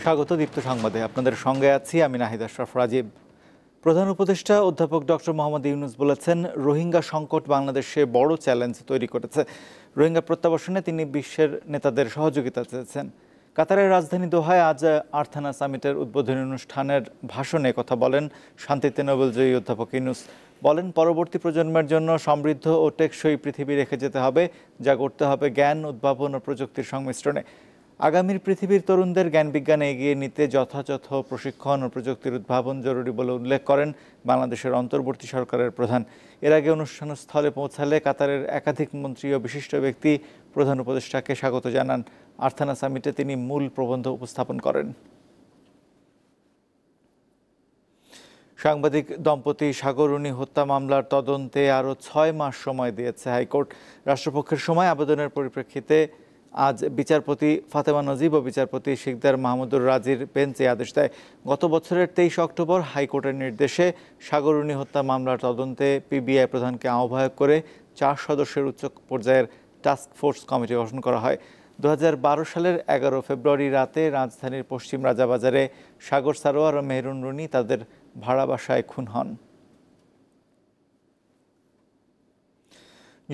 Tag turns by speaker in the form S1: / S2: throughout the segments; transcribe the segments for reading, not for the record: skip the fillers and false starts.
S1: স্বাগত দীপ্ত সংবাদে। আপনাদের সঙ্গে আছি আমি নাহিদ আশরাফ রাজীব। প্রধান উপদেষ্টা অধ্যাপক ডক্টর মোহাম্মদ ইউনূস বলেছেন, রোহিঙ্গা সংকট বাংলাদেশে বড় চ্যালেঞ্জ তৈরি করেছে। রোহিঙ্গা প্রত্যাবাসনে তিনি বিশ্বের নেতাদের সহযোগিতা চেয়েছেন। কাতারের রাজধানী দোহায় আজ আর্থানা সামিটের উদ্বোধনী অনুষ্ঠানের ভাষণে কথা বলেন শান্তিতে নোবেলজয়ী অধ্যাপক ইউনূস। বলেন, পরবর্তী প্রজন্মের জন্য সমৃদ্ধ ও টেকসই পৃথিবী রেখে যেতে হবে, যা করতে হবে জ্ঞান, উদ্ভাবন ও প্রযুক্তির সংমিশ্রণে। আগামীর পৃথিবীর তরুণদের জ্ঞান বিজ্ঞানে এগিয়ে নিতে যথাযথ প্রশিক্ষণ ও প্রযুক্তির উদ্ভাবন জরুরি বলে উল্লেখ করেন বাংলাদেশের অন্তর্বর্তী সরকারের প্রধান। এর আগে অনুষ্ঠানস্থলে পৌঁছালে কাতারের একাধিক মন্ত্রী ও বিশিষ্ট ব্যক্তি প্রধান উপদেষ্টাকে স্বাগত জানান। আর্থানা সামিটে তিনি মূল প্রবন্ধ উপস্থাপন করেন। সাংবাদিক দম্পতি সাগররুনি হত্যা মামলার তদন্তে আরও 6 মাস সময় দিয়েছে হাইকোর্ট। রাষ্ট্রপক্ষের সময় আবেদনের পরিপ্রেক্ষিতে আজ বিচারপতি ফাতেমা নজিব ও বিচারপতি শিকদার মাহমুদুর রাজির বেঞ্চ এই আদেশ দেয়। গত বছরের 23 অক্টোবর হাইকোর্টের নির্দেশে সাগররুনি হত্যা মামলার তদন্তে পিবিআই প্রধানকে আহ্বায়ক করে 4 সদস্যের উচ্চ পর্যায়ের টাস্ক ফোর্স কমিটি গঠন করা হয়। 2012 সালের 11 ফেব্রুয়ারি রাতে রাজধানীর পশ্চিম রাজাবাজারে সাগর সারোয়ার ও মেহরুন রুনি তাদের ভাড়া বাসায় খুন হন।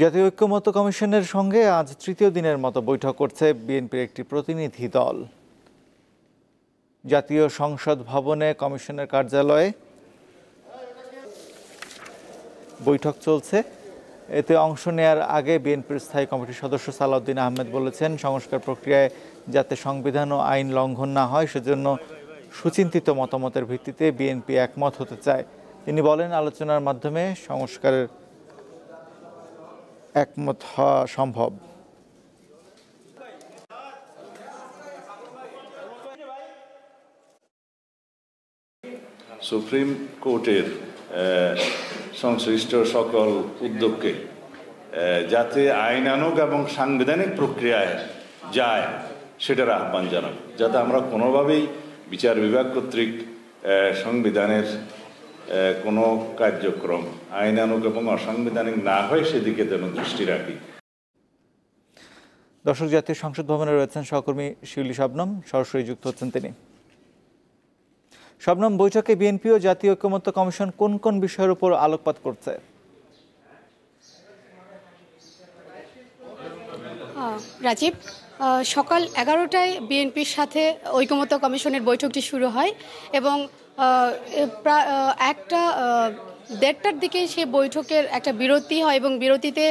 S1: জাতীয় ঐক্যমত্য কমিশনের সঙ্গে আজ তৃতীয় দিনের মতো বৈঠক করছে বিএনপির একটি প্রতিনিধি দল। জাতীয় সংসদ ভবনে কমিশনের কার্যালয়ে বৈঠক চলছে। এতে অংশ নেয়ার আগে বিএনপির স্থায়ী কমিটির সদস্য সালাউদ্দিন আহমেদ বলেছেন, সংস্কার প্রক্রিয়ায় যাতে সংবিধান ও আইন লঙ্ঘন না হয় সেজন্য সুচিন্তিত মতামতের ভিত্তিতে বিএনপি একমত হতে চায়। তিনি বলেন, আলোচনার মাধ্যমে সংস্কারের একমত হওয়া সম্ভব।
S2: সুপ্রিম কোর্টের সংশ্লিষ্ট সকল উদ্যোগকে যাতে আইনানুগ এবং সাংবিধানিক প্রক্রিয়ায় যায় সেটার আহ্বান জানাব, যাতে আমরা কোনোভাবেই বিচার বিভাগ কর্তৃক সংবিধানের কোনো কার্যক্রম আইনানুগ এবং অসাংবিধানিক না হয় সেদিকে যেন দৃষ্টি রাখি।
S1: দর্শক, জাতীয় সংসদ ভবনে রয়েছেন সহকর্মী শিউলি শবনম, সরাসরি যুক্ত হচ্ছেন তিনি। শবনম, বৈঠকে বিএনপি ও জাতীয় ঐক্যমত্য কমিশন কোন কোন বিষয়ের উপর আলোকপাত করছে?
S3: রাজীব, সকাল 11টায় বিএনপির সাথে ঐকমত্য কমিশনের বৈঠকটি শুরু হয় এবং প্রায় 1:30টার দিকে সে বৈঠকের একটা বিরতি হয় এবং বিরতিতে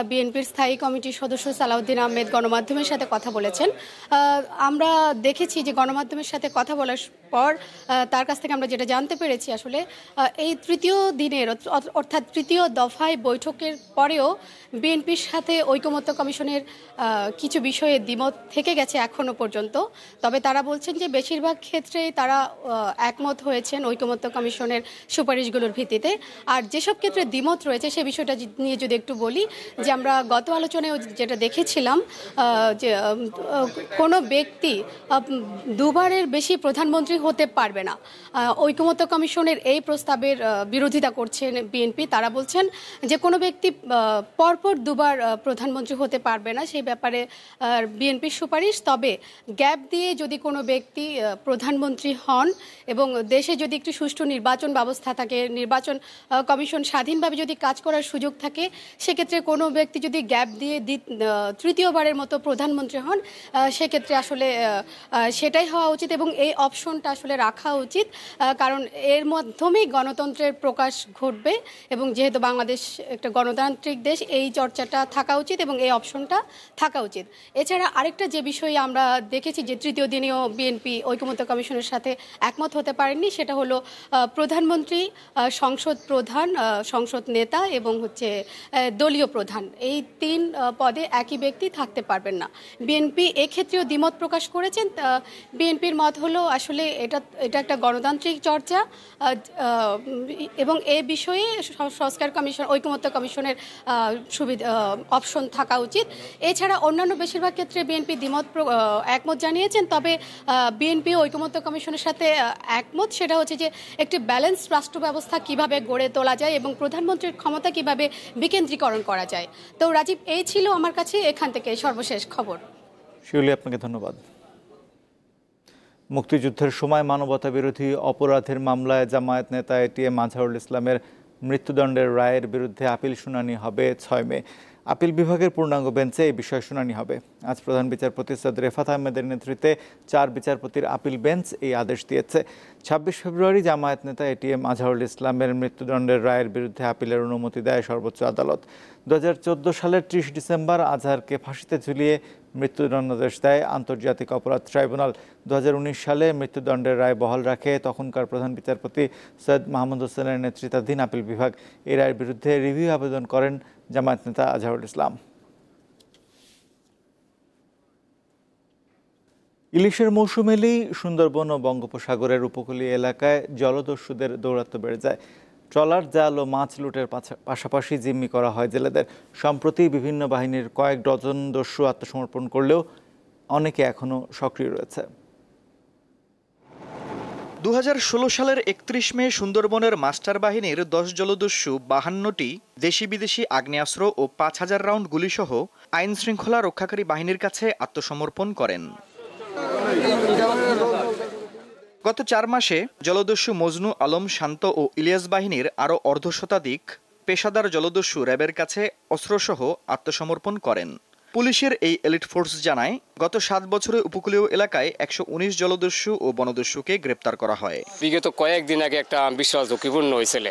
S3: বিএনপির স্থায়ী কমিটির সদস্য সালাউদ্দিন আহমেদ গণমাধ্যমের সাথে কথা বলেছেন। আমরা দেখেছি যে গণমাধ্যমের সাথে কথা বলার পর তার কাছ থেকে আমরা যেটা জানতে পেরেছি, আসলে এই তৃতীয় দিনের অর্থাৎ তৃতীয় দফায় বৈঠকের পরেও বিএনপির সাথে ঐকমত্য কমিশনের কিছু বিষয়ে দ্বিমত থেকে গেছে এখনো পর্যন্ত। তবে তারা বলছেন যে বেশিরভাগ ক্ষেত্রেই তারা একমত হয়েছেন ঐকমত্য কমিশনের সুপারিশগুলোর ভিত্তিতে। আর যেসব ক্ষেত্রে দ্বিমত রয়েছে সে বিষয়টা নিয়ে যদি একটু বলি, যে আমরা গত আলোচনায় যেটা দেখেছিলাম যে কোনো ব্যক্তি দুবারের বেশি প্রধানমন্ত্রী হতে পারবে না। ঐকমত্য কমিশনের এই প্রস্তাবের বিরোধিতা করছেন বিএনপি। তারা বলছেন যে কোনো ব্যক্তি পরপর দুবার প্রধানমন্ত্রী হতে পারবে না, সেই ব্যাপারে বিএনপির সুপারিশ। তবে গ্যাপ দিয়ে যদি কোনো ব্যক্তি প্রধানমন্ত্রী হন এবং দেশে যদি একটি সুষ্ঠু নির্বাচন ব্যবস্থা থাকে, নির্বাচন কমিশন স্বাধীনভাবে যদি কাজ করার সুযোগ থাকে, সেক্ষেত্রে কোনো ব্যক্তি যদি গ্যাপ দিয়ে তৃতীয়বারের মতো প্রধানমন্ত্রী হন, সেক্ষেত্রে আসলে সেটাই হওয়া উচিত এবং এই অপশনটা আসলে রাখা উচিত। কারণ এর মাধ্যমেই গণতন্ত্রের প্রকাশ ঘটবে এবং যেহেতু বাংলাদেশ একটা গণতান্ত্রিক দেশ, এই চর্চাটা থাকা উচিত এবং এই অপশনটা থাকা উচিত। এছাড়া আরেকটা যে বিষয়ে আমরা দেখেছি যে তৃতীয় দিনেও বিএনপি ঐকমত্য কমিশনের সাথে একমত হতে পারেননি, সেটা হলো প্রধানমন্ত্রী, সংসদ প্রধান, সংসদ নেতা এবং দলীয় প্রধান, এই 3 পদে একই ব্যক্তি থাকতে পারবেন না। বিএনপি এক্ষেত্রেও দ্বিমত প্রকাশ করেছেন। বিএনপির মত হলো আসলে এটা একটা গণতান্ত্রিক চর্চা এবং এ বিষয়ে সংস্কার কমিশন, ঐকমত্য কমিশনের অপশন থাকা উচিত। এছাড়া অন্যান্য বেশিরভাগ ক্ষেত্রে বিএনপি একমত জানিয়েছেন। তবে বিএনপি ঐকমত্য কমিশনের সাথে একমত সেটা হচ্ছে যে একটি ব্যালেন্স রাষ্ট্র ব্যবস্থা কিভাবে গড়ে তোলা যায় এবং প্রধানমন্ত্রীর ক্ষমতা কিভাবে বিকেন্দ্রীকরণ করা যায়। তো রাজীব, এই ছিল আমার কাছে এখান থেকে সর্বশেষ খবর।
S1: শিউলি, আপনাকে ধন্যবাদ। মুক্তিযুদ্ধের সময় মানবতা বিরোধী অপরাধের মামলায় জামায়াত নেতা এটিএম আজহারুল ইসলামের মৃত্যুদণ্ডের রায়ের বিরুদ্ধে আপিল শুনানি হবে 6 মে। আপিল বিভাগের পূর্ণাঙ্গ বেঞ্চে এই বিষয়ে শুনানি হবে। আজ প্রধান বিচারপতি সৈয়দ রেফাত আহমেদের নেতৃত্বে 4 বিচারপতির আপিল বেঞ্চ এই আদেশ দিয়েছে। 26 ফেব্রুয়ারি জামায়াত নেতা এটিএম আজহারুল ইসলামের মৃত্যুদণ্ডের রায়ের বিরুদ্ধে আপিলের অনুমতি দেয় সর্বোচ্চ আদালত। 2014 সালের 30 ডিসেম্বর আজহারকে ফাঁসিতে ঝুলিয়ে মৃত্যুদণ্ডাদেশ দেয় আন্তর্জাতিক অপরাধ ট্রাইব্যুনাল। 2019 সালে মৃত্যুদণ্ডের রায় বহাল রাখে তখনকার প্রধান বিচারপতি সৈয়দ মাহমুদ হোসেনের নেতৃত্বাধীন আপিল বিভাগ। এই রায়ের বিরুদ্ধে রিভিউ আবেদন করেন জামায়াত নেতা আজহারুল ইসলাম। ইলিশের মৌসুম এলেই সুন্দরবন ও বঙ্গোপসাগরের উপকূলীয় এলাকায় জলদস্যুদের দৌরাত্ম্য বেড়ে যায়। ট্রলার, জাল ও মাছ লুটের পাশাপাশি জিম্মি করা হয় জেলেদের। সম্প্রতি বিভিন্ন বাহিনীর কয়েক ডজন দস্যু আত্মসমর্পণ করলেও অনেকে এখনও সক্রিয় রয়েছে।
S4: 2016 সালের 31 মে সুন্দরবনের মাস্টার বাহিনীর 10 জলদস্যু 52টি দেশি বিদেশি আগ্নেয়াস্ত্র ও 5000 রাউন্ড গুলিসহ আইন শৃঙ্খলা রক্ষাকারী বাহিনীর কাছে আত্মসমর্পণ করেন। গত 4 মাসে জলদস্যু মজনু আলম, শান্ত ও ইলিয়াস বাহিনীর আরও অর্ধশতাধিক পেশাদার জলদস্যু র্যাবের কাছে অস্ত্রসহ আত্মসমর্পণ করেন। পুলিশের এই এলিট ফোর্স জানায়, গত 7 বছরে উপকূলীয় এলাকায় 119 জলদস্যু ও বনদস্যুকে গ্রেপ্তার করা হয়।
S5: বিগত কয়েকদিন আগে একটা বিশাল ঝুঁকিপূর্ণ হয়েছিল,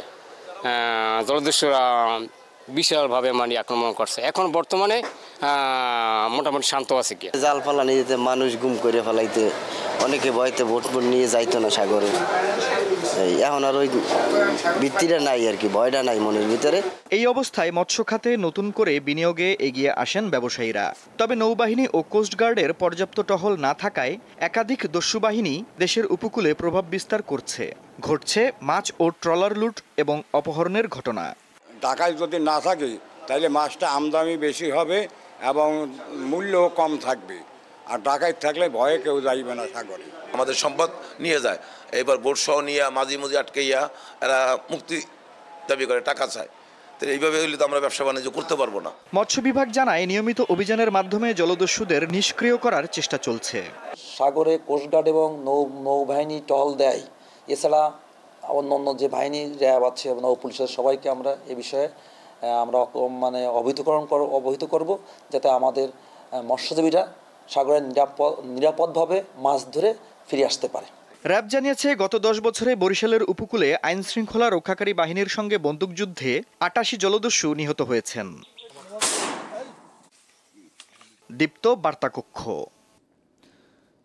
S5: জলদস্যুরা বিশালভাবে আক্রমণ করছে। এখন বর্তমানে মোটামুটি শান্ত আছে। কি
S6: জাল ফালানি যেতে মানুষ গুম করে ফেলাইতে অনেকে ভয়তে ভোট নিয়ে যাইতো না সাগরে। এখন আর ওই ভিত্তিটা নাই আর কি, ভয়টা নাই মনের ভিতরে।
S4: এই অবস্থায় মৎস্য খাতে নতুন করে বিনিয়োগে এগিয়ে আসেন ব্যবসায়ীরা। তবে নৌবাহিনী ও কোস্টগার্ডের পর্যাপ্ত টহল না থাকায় একাধিক দস্যু বাহিনী দেশের উপকূলে প্রভাব বিস্তার করছে। ঘটছে মাছ ও ট্রলার লুট এবং অপহরণের ঘটনা।
S7: ঢাকায় যদি না থাকে তাহলে মাছটা আমদানি বেশি হবে এবং মূল্যও কম থাকবে। আর ঢাকায় থাকলে ভয়ে কেউ যাইবে না সাগরে।
S8: আমাদের সম্পদ নিয়ে যায়, এবার বোট সহ নিয়ে মাঝি আটকাইয়া এরা মুক্তি দাবি করে, টাকা চায়। তো এইভাবে হইলে তো আমরা ব্যবসা বাণিজ্য করতে পারবো না।
S4: মৎস্য বিভাগ জানায়, নিয়মিত অভিযানের মাধ্যমে জলদস্যুদের নিষ্ক্রিয় করার চেষ্টা চলছে।
S9: সাগরে কোস্টগার্ড এবং নৌবাহিনী টহল দেয়। এছাড়া অন্য যে বাহিনী, র্যাব আছে, নৌ পুলিশের সবাইকে আমরা এ বিষয়ে আমরা অবহিত করব, যাতে আমাদের মৎস্যজীবীরা সাগরে নিরাপদভাবে মাছ ধরে ফিরে আসতে পারে।
S4: র্যাব জানিয়েছে, গত 10 বছরে বরিশালের উপকূলে আইন শৃঙ্খলা রক্ষাকারী বাহিনীর সঙ্গে বন্দুকযুদ্ধে 88 জলদস্যু নিহত হয়েছেন। দীপ্ত বার্তা কক্ষ।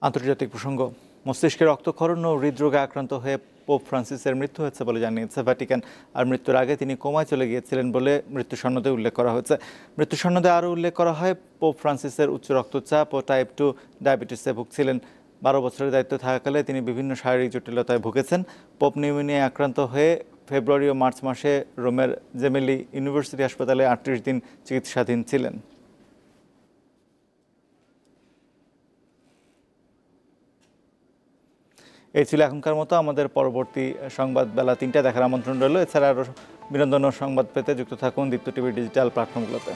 S1: আন্তর্জাতিক প্রসঙ্গ। মস্তিষ্কে রক্তক্ষরণ ও হৃদরোগে আক্রান্ত হয়ে পোপ ফ্রান্সিসের মৃত্যু হয়েছে বলে জানিয়েছে ভ্যাটিকান। আর মৃত্যুর আগে তিনি কোমায় চলে গিয়েছিলেন বলে মৃত্যু সনদে উল্লেখ করা হয়েছে। মৃত্যু সনদে আরও উল্লেখ করা হয়, পোপ ফ্রান্সিসের উচ্চ রক্তচাপ ও টাইপ 2 ডায়াবেটিসে ভুগছিলেন। 12 বছরের দায়িত্বে থাকাকালে তিনি বিভিন্ন শারীরিক জটিলতায় ভুগেছেন। পোপ নিউমোনিয়ায় আক্রান্ত হয়ে ফেব্রুয়ারি ও মার্চ মাসে রোমের জেমেলি ইউনিভার্সিটি হাসপাতালে 38 দিন চিকিৎসাধীন ছিলেন। এই ছিল এখনকার মতো। আমাদের পরবর্তী সংবাদ বেলা 3টায় দেখার আমন্ত্রণ রইল। এছাড়া আরও বিনোদন ও সংবাদ পেতে যুক্ত থাকুন দীপ্ত টিভির ডিজিটাল প্ল্যাটফর্মগুলোতে।